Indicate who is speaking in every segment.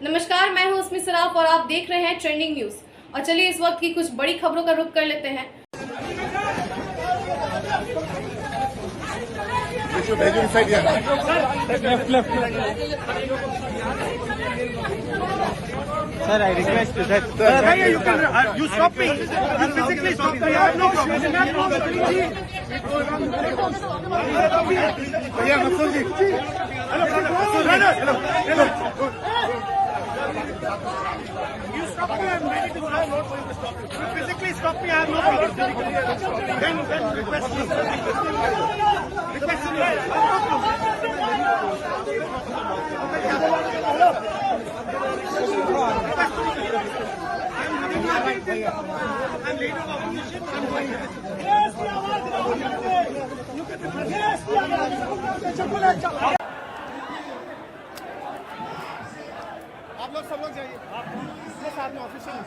Speaker 1: नमस्कार, मैं हूं उसमी सराफ और आप देख रहे हैं ट्रेंडिंग न्यूज। और चलिए इस वक्त की कुछ बड़ी खबरों का रुख कर लेते हैं।
Speaker 2: Sir, I request that.
Speaker 3: You stop me. You physically stop me. I have no problem. Yeah, Maqsood ji. Hello. You stop me. I'm ready to go. I'm not going to stop you. You physically stop me. I have no problem. Then request me. Request I'm leader of opposition. I'm going there. आप लोग सब लोग जाइए। ये साथ में official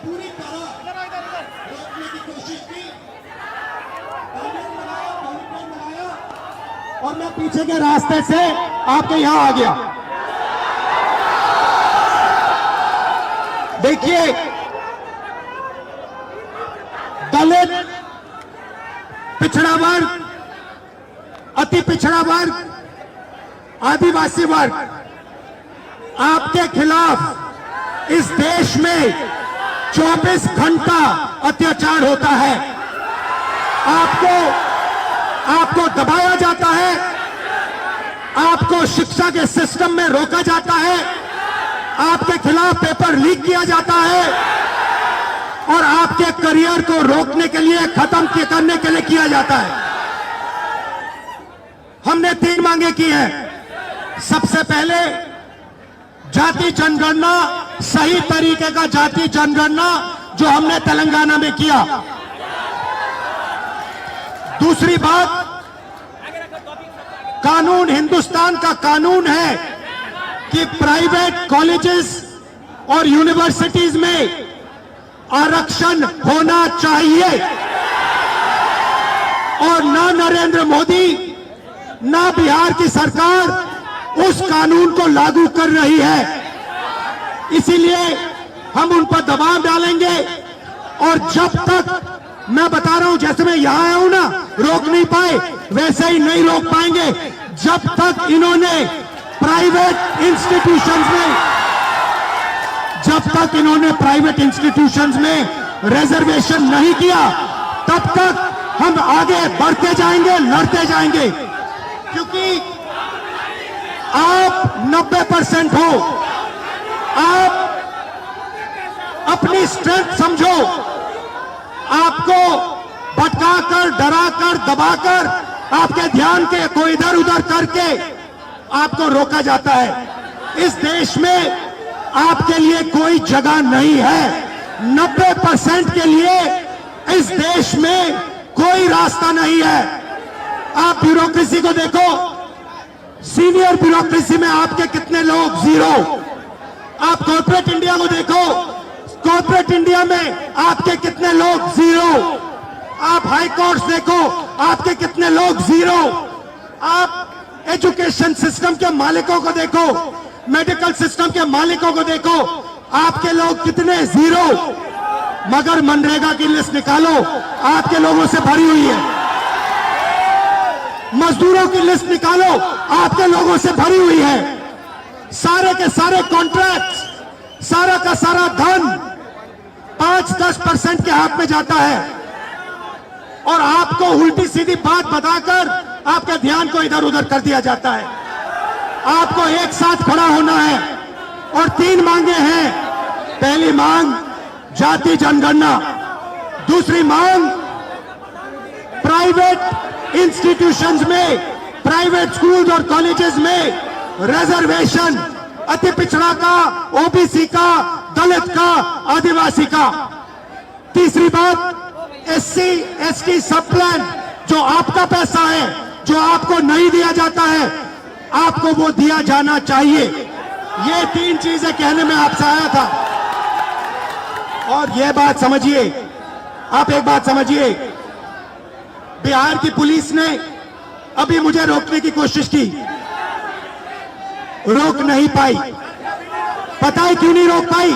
Speaker 4: पूरी तरह रोकने की कोशिश की, बनाया और मैं पीछे के रास्ते से आपके यहां आ गया। देखिए, दलित, पिछड़ा वर्ग, अति पिछड़ा वर्ग, आदिवासी वर्ग, आपके खिलाफ इस देश में 24 घंटा अत्याचार होता है। आपको दबाया जाता है, आपको शिक्षा के सिस्टम में रोका जाता है, आपके खिलाफ पेपर लीक किया जाता है और आपके करियर को रोकने के लिए, खत्म करने के लिए किया जाता है। हमने 3 मांगे की हैं। सबसे पहले जाति जनगणना, सही तरीके का जाति जनगणना जो हमने तेलंगाना में किया। दूसरी बात, कानून, हिंदुस्तान का कानून है कि प्राइवेट कॉलेजेस और यूनिवर्सिटीज में आरक्षण होना चाहिए और ना नरेंद्र मोदी, ना बिहार की सरकार उस कानून को लागू कर रही है। इसीलिए हम उन पर दबाव डालेंगे और जब तक, मैं बता रहा हूं, जैसे मैं यहां आया हूं ना, रोक नहीं पाए, वैसे ही नहीं रोक पाएंगे जब तक इन्होंने प्राइवेट इंस्टीट्यूशंस में रिजर्वेशन नहीं किया, तब तक हम आगे बढ़ते जाएंगे, लड़ते जाएंगे। क्योंकि आप 90% हो, आप अपनी स्ट्रेंथ समझो। आपको भटकाकर, डराकर, दबाकर, आपके ध्यान को इधर उधर करके आपको रोका जाता है। इस देश में आपके लिए कोई जगह नहीं है। 90% के लिए इस देश में कोई रास्ता नहीं है। आप ब्यूरोक्रेसी को देखो, सीनियर ब्यूरोक्रेसी में आपके कितने लोग? 0। आप कॉर्पोरेट इंडिया को देखो, कॉर्पोरेट इंडिया में आपके कितने लोग? 0। आप हाई कोर्ट देखो, आपके कितने लोग? 0। आप एजुकेशन सिस्टम के मालिकों को देखो, मेडिकल सिस्टम के मालिकों को देखो, आपके लोग कितने? 0। मगर मनरेगा की लिस्ट निकालो, आपके लोगों से भरी हुई है। मजदूरों की लिस्ट निकालो, आपके लोगों से भरी हुई है। सारे के सारे कॉन्ट्रैक्ट्स, सारा का सारा धन 5-10% के हाथ में जाता है और आपको उल्टी सीधी बात बताकर आपके ध्यान को इधर उधर कर दिया जाता है। आपको एक साथ खड़ा होना है और 3 मांगे हैं। पहली मांग जाति जनगणना, दूसरी मांग प्राइवेट इंस्टीट्यूशंस में, प्राइवेट स्कूल और कॉलेजेस में रिजर्वेशन, अति पिछड़ा का, ओबीसी का, दलित का, आदिवासी का। तीसरी बात, SC ST सब प्लान जो आपका पैसा है जो आपको नहीं दिया जाता है आपको वो दिया जाना चाहिए। ये 3 चीजें कहने में आपसे आया था। और ये बात समझिए, आप एक बात समझिए, बिहार की पुलिस ने अभी मुझे रोकने की कोशिश की, रोक नहीं पाई। पता है क्यों नहीं रोक पाई?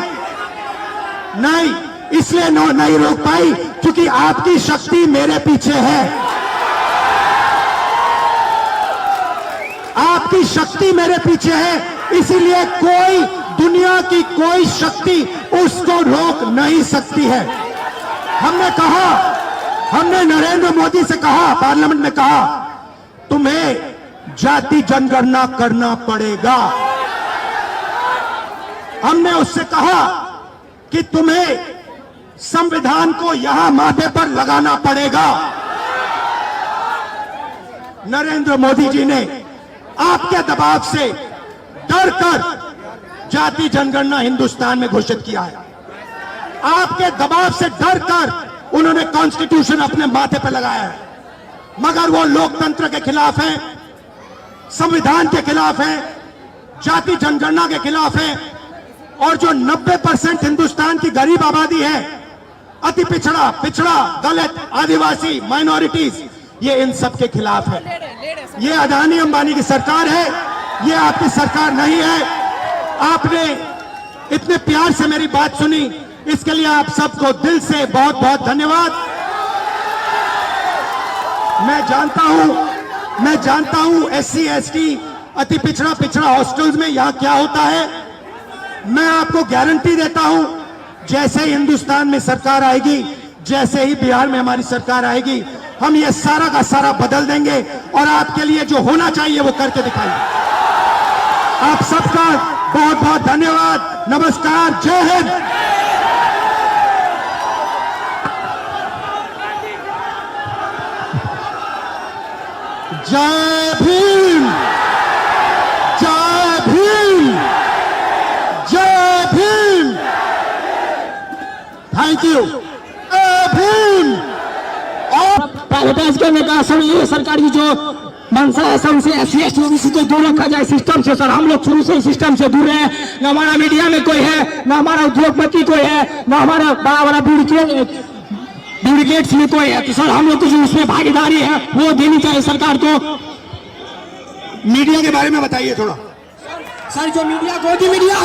Speaker 4: नहीं, इसलिए नहीं रोक पाई क्योंकि आपकी शक्ति मेरे पीछे है। आपकी शक्ति मेरे पीछे है, इसीलिए कोई, दुनिया की कोई शक्ति उसको रोक नहीं सकती है। हमने कहा, हमने नरेंद्र मोदी से कहा, पार्लियामेंट में कहा, तुम्हें जाति जनगणना करना पड़ेगा। हमने उससे कहा कि तुम्हें संविधान को यहां माथे पर लगाना पड़ेगा। नरेंद्र मोदी जी ने आपके दबाव से डरकर जाति जनगणना हिंदुस्तान में घोषित किया है। आपके दबाव से डरकर उन्होंने कॉन्स्टिट्यूशन अपने माथे पर लगाया है, मगर वो लोकतंत्र के खिलाफ है, संविधान के खिलाफ है, जाति जनगणना के खिलाफ है। और जो 90% हिंदुस्तान की गरीब आबादी है, अति पिछड़ा, दलित, आदिवासी, माइनॉरिटीज, ये इन सब के खिलाफ है। ये अदानी अंबानी की सरकार है, ये आपकी सरकार नहीं है। आपने इतने प्यार से मेरी बात सुनी, इसके लिए आप सबको दिल से बहुत बहुत धन्यवाद। मैं जानता हूं SC ST अति पिछड़ा हॉस्टल्स में यहां क्या होता है। मैं आपको गारंटी देता हूं, जैसे ही हिंदुस्तान में सरकार आएगी, जैसे ही बिहार में हमारी सरकार आएगी, हम ये सारा का सारा बदल देंगे और आपके लिए जो होना चाहिए वो करके दिखाएंगे। आप सबका बहुत बहुत धन्यवाद। नमस्कार, जय हिंद। जय भीम, जय भीम, जय भीम। Thank you. जय भीम। और
Speaker 5: प्राइवेटाइज करने का सर, ये सरकार की जो मंशा है सर, उसे SC ST OBC को दूर रखा जाए सिस्टम से। सर हम लोग शुरू से सिस्टम से दूर रहे, न हमारा मीडिया में कोई है, न हमारा उद्योगपति कोई है, न हमारा बड़ा ब्यूरोक्रेट्स में कोई है। तो सर हम लोग को जो उसमें भागीदारी है वो देनी चाहिए सरकार को।
Speaker 4: मीडिया के बारे में बताइए थोड़ा।
Speaker 5: सर जो मीडिया गोदी मीडिया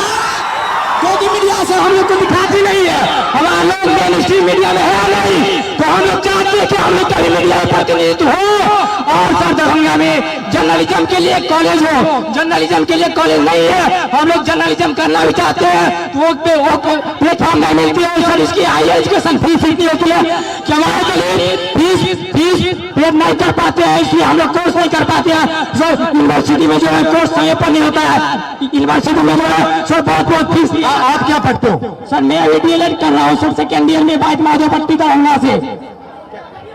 Speaker 5: सर हम लोग को दिखाती नहीं है, हमारा लोग मेन स्ट्रीम मीडिया में है नहीं, तो हम लोग चाहते हैं कि हम लोग का मीडिया में प्रतिनिधित्व हो। और सर दरभंगा में जर्नलिज्म के लिए कॉलेज हो, जर्नलिज्म के लिए कॉलेज नहीं है, हम लोग जर्नलिज्म करना भी चाहते हैं, तो वो प्लेटफॉर्म नहीं मिलती है। सर इसकी हायर एजुकेशन फीस इतनी होती है कि हमारे फीस पे नहीं कर पाते हैं, इसलिए हम लोग कोर्स नहीं कर पाते हैं। सर यूनिवर्सिटी में जो है कोर्स समय पर नहीं होता है, यूनिवर्सिटी में जो है सर बहुत फीस।
Speaker 4: आप क्या पढ़ते हो?
Speaker 5: सर मैं DLED कर रहा हूँ सर, सेकेंड ईयर में बाइट माधोपट्टी का हंगा से।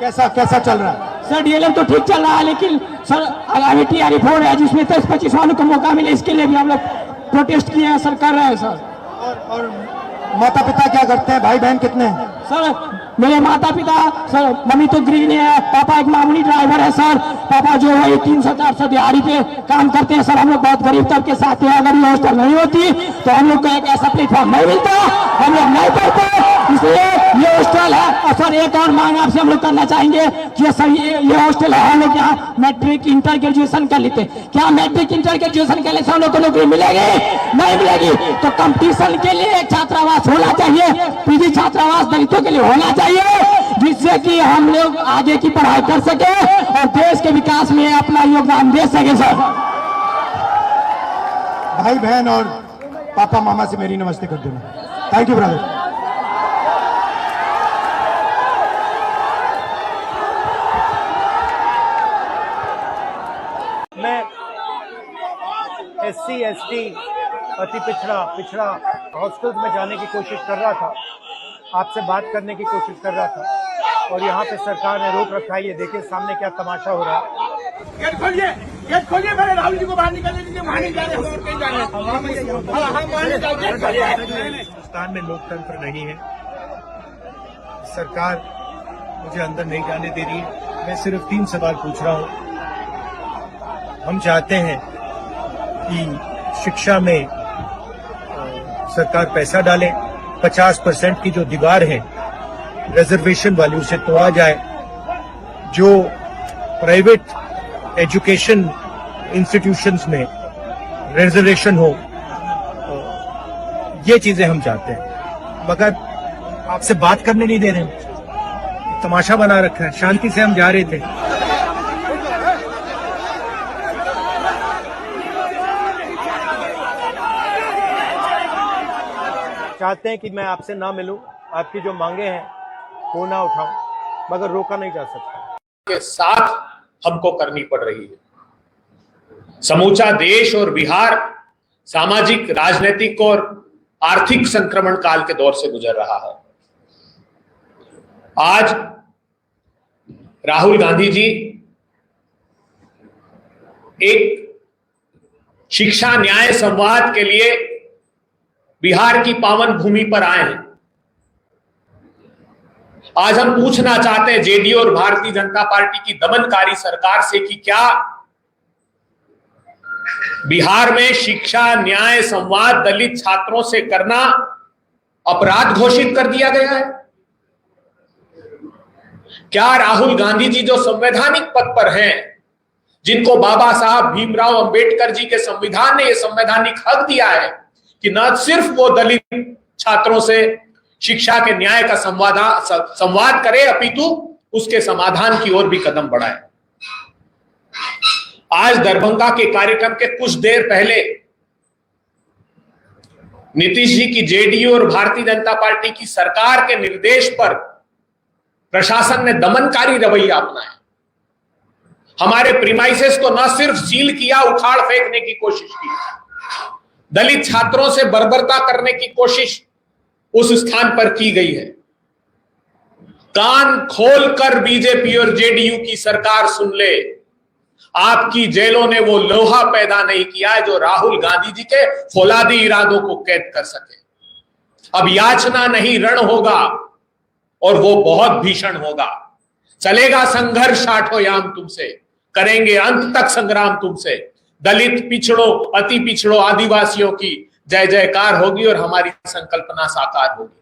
Speaker 4: कैसा चल रहा है?
Speaker 5: सर DLED तो ठीक चल रहा है, लेकिन सर आगामी TRE 4 है जिसमें 23-25 वालों को मौका मिले, इसके लिए भी हम लोग प्रोटेस्ट किए हैं सर, कर रहे हैं सर।
Speaker 4: और माता पिता क्या करते हैं? भाई बहन कितने हैं?
Speaker 5: सर मेरे माता पिता सर, मम्मी तो गृहिणी है, पापा एक मामूली ड्राइवर है सर। पापा जो है 300-400 दिहाड़ी पे काम करते हैं सर। हम लोग बहुत गरीब तबके के साथ हैं, अगर ये हॉस्टल नहीं होती तो हम लोग को एक ऐसा प्लेटफॉर्म नहीं मिलता, हम लोग नहीं पढ़ते, इसलिए ये हॉस्टल है। और सर एक और मांग आपसे हम लोग करना चाहेंगे कि सर ये हॉस्टल है, हम लोग यहाँ मैट्रिक इंटर ग्रेजुएशन कर लेते, क्या मैट्रिक इंटर ग्रेजुएशन के लिए हम लोग को नौकरी मिलेगी? नहीं मिलेगी। तो कंपटीशन के लिए एक छात्रावास होना चाहिए, PG छात्रावास दलितों के लिए होना चाहिए, जिससे कि हम लोग आगे की पढ़ाई कर सके और देश के विकास में अपना योगदान दे सके। सर
Speaker 4: भाई बहन और पापा मामा से मेरी नमस्ते कर देना। Thank you brother.
Speaker 2: मैं SC ST अति पिछड़ा हॉस्टल्स में जाने की कोशिश कर रहा था, आपसे बात करने की कोशिश कर रहा था, और यहाँ पे सरकार ने रोक रखा है। ये देखिए सामने क्या तमाशा हो रहा है।
Speaker 3: गेट खोलिए, मेरे राहुल जी को बाहर निकलने दीजिए, वहां नहीं जा रहे, हम और कहीं जा रहे हैं।
Speaker 2: हिंदुस्तान में लोकतंत्र नहीं है, सरकार मुझे अंदर नहीं जाने दे रही है। मैं सिर्फ 3 सवाल पूछ रहा हूँ। हम चाहते हैं कि शिक्षा में सरकार पैसा डाले, 50% की जो दीवार है रिजर्वेशन वाली उसे तोड़ा जाए, जो प्राइवेट एजुकेशन इंस्टीट्यूशंस में रिजर्वेशन हो, ये चीजें हम चाहते हैं। मगर आपसे बात करने नहीं दे रहे, तमाशा बना रखा है। शांति से हम जा रहे थे। चाहते हैं कि मैं आपसे ना मिलूं, आपकी जो मांगे हैं वो ना उठाऊं, मगर रोका नहीं जा सकता।
Speaker 6: के साथ हमको करनी पड़ रही है। समूचा देश और बिहार सामाजिक, राजनीतिक और आर्थिक संक्रमण काल के दौर से गुजर रहा है। आज राहुल गांधी जी एक शिक्षा न्याय संवाद के लिए बिहार की पावन भूमि पर आए हैं। आज हम पूछना चाहते हैं जेडीयू और भारतीय जनता पार्टी की दमनकारी सरकार से कि क्या बिहार में शिक्षा न्याय संवाद दलित छात्रों से करना अपराध घोषित कर दिया गया है? क्या राहुल गांधी जी जो संवैधानिक पद पर हैं, जिनको बाबा साहब भीमराव अंबेडकर जी के संविधान ने यह संवैधानिक हक दिया है कि न सिर्फ वो दलित छात्रों से शिक्षा के न्याय का संवाद करे, अपितु उसके समाधान की ओर भी कदम बढ़ाए। आज दरभंगा के कार्यक्रम के कुछ देर पहले नीतीश जी की जेडीयू और भारतीय जनता पार्टी की सरकार के निर्देश पर प्रशासन ने दमनकारी रवैया अपनाया। हमारे प्रीमाइसेस को न सिर्फ सील किया, उखाड़ फेंकने की कोशिश की, दलित छात्रों से बर्बरता करने की कोशिश उस स्थान पर की गई है। कान खोलकर बीजेपी और जेडीयू की सरकार सुन ले, आपकी जेलों ने वो लोहा पैदा नहीं किया है जो राहुल गांधी जी के फौलादी इरादों को कैद कर सके। अब याचना नहीं, रण होगा और वो बहुत भीषण होगा। चलेगा संघर्ष आठोयाम तुमसे, करेंगे अंत तक संग्राम तुमसे। दलित पिछड़ों, अति पिछड़ों, आदिवासियों की जय जयकार होगी और हमारी संकल्पना साकार होगी।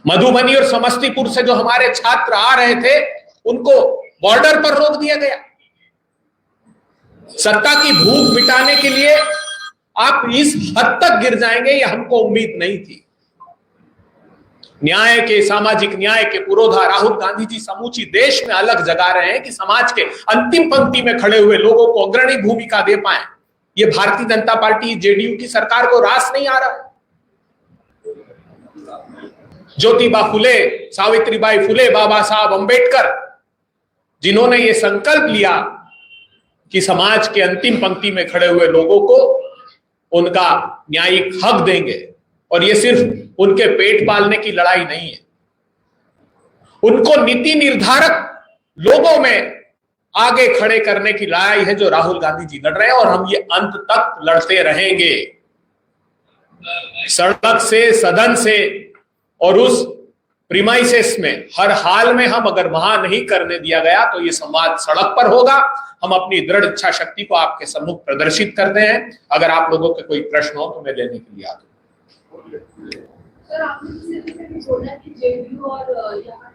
Speaker 6: मधुबनी और समस्तीपुर से जो हमारे छात्र आ रहे थे, उनको बॉर्डर पर रोक दिया गया। सत्ता की भूख मिटाने के लिए आप इस हद तक गिर जाएंगे, ये हमको उम्मीद नहीं थी। न्याय के, सामाजिक न्याय के पुरोधा राहुल गांधी जी समूची देश में अलग जगा रहे हैं कि समाज के अंतिम पंक्ति में खड़े हुए लोगों को अग्रणी भूमिका दे पाए। ये भारतीय जनता पार्टी, जेडीयू की सरकार को रास नहीं आ रहा। ज्योतिबा फुले, सावित्रीबाई फुले, बाबा साहब अंबेडकर, जिन्होंने ये संकल्प लिया कि समाज के अंतिम पंक्ति में खड़े हुए लोगों को उनका न्यायिक हक देंगे, और ये सिर्फ उनके पेट पालने की लड़ाई नहीं है, उनको नीति निर्धारक लोगों में आगे खड़े करने की लड़ाई है जो राहुल गांधी जी लड़ रहे हैं, और हम ये अंत तक लड़ते रहेंगे। सड़क से, सदन से और उस प्रीमाइसेस में हर हाल में हम अगर वहां नहीं करने दिया गया तो ये संवाद सड़क पर होगा। हम अपनी दृढ़ इच्छा शक्ति को आपके सम्मुख प्रदर्शित करते हैं। अगर आप लोगों के कोई प्रश्न हो तो मैं लेने के लिए आता हूं।
Speaker 1: सर, आपने बोला कि जेडीयू और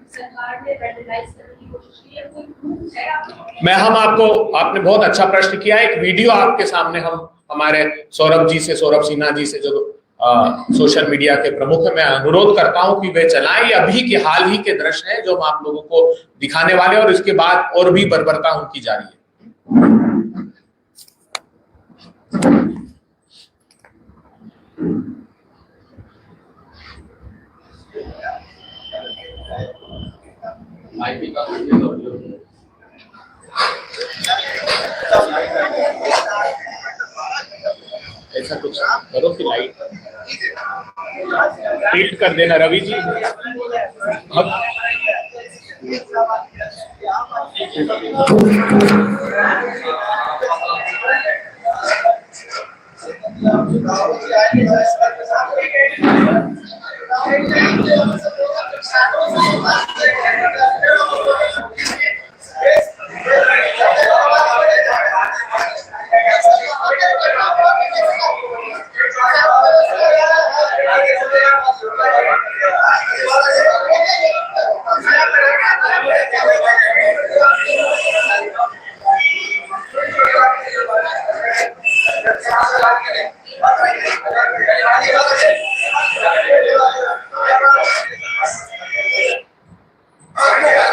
Speaker 1: सरकार ने रेडिकलाइज करने की कोशिश की है, कोई प्रूफ है आपको?
Speaker 6: आपने बहुत अच्छा प्रश्न किया। एक वीडियो आपके सामने हम हमारे सौरभ सिन्हा जी से जो सोशल मीडिया के प्रमुख है, मैं अनुरोध करता हूं कि वे चलाएं। ये अभी के हाल ही के दृश्य हैं जो हम आप लोगों को दिखाने वाले, और इसके बाद और भी बर्बरता उनकी जारी है। ऐसा कुछ करो कि लाइट टिल्ट कर देना रवि जी।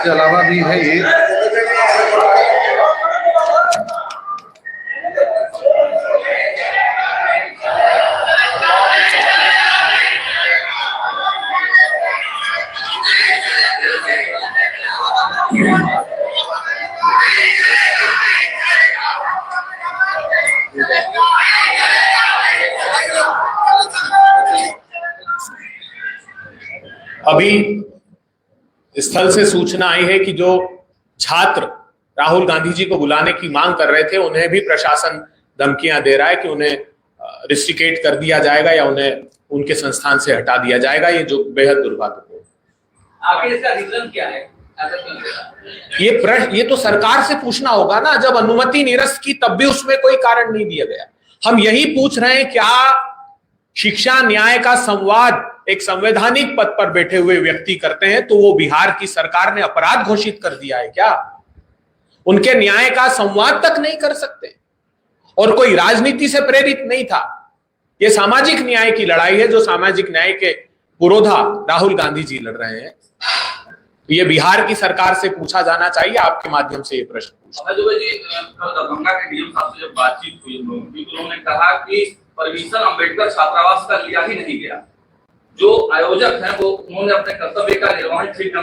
Speaker 7: इसके अलावा भी है ये
Speaker 6: अभी स्थल से सूचना आई है कि जो छात्र राहुल गांधी जी को बुलाने की मांग कर रहे थे उन्हें भी प्रशासन धमकियां दे रहा है कि उन्हें रिस्ट्रिकेट कर दिया जाएगा या उन्हें उनके संस्थान से हटा दिया जाएगा, ये जो बेहद दुर्भाग्यपूर्ण।
Speaker 8: आखिर इसका रीजन क्या है?
Speaker 6: ये तो सरकार से पूछना होगा ना। जब अनुमति निरस्त की तब भी उसमें कोई कारण नहीं दिया गया। हम यही पूछ रहे हैं, क्या शिक्षा न्याय का संवाद एक संवैधानिक पद पर बैठे हुए व्यक्ति करते हैं तो वो बिहार की सरकार ने अपराध घोषित कर दिया है क्या? उनके न्याय का संवाद तक नहीं कर सकते और कोई राजनीति से प्रेरित नहीं था। ये सामाजिक न्याय की लड़ाई है, जो सामाजिक न्याय के पुरोधा राहुल गांधी जी लड़ रहे हैं। ये बिहार की सरकार से पूछा जाना चाहिए। आपके माध्यम से ये प्रश्न पूछा।
Speaker 8: जी, कल दरभंगा के डीएम साहब से जब बातचीत हुई उन्होंने कहा कि परमिशन अंबेडकर छात्रावास का लिया ही नहीं गया। जो आयोजक हैं वो उन्होंने अपने कर्तव्य का निर्वहन ठीक ढंग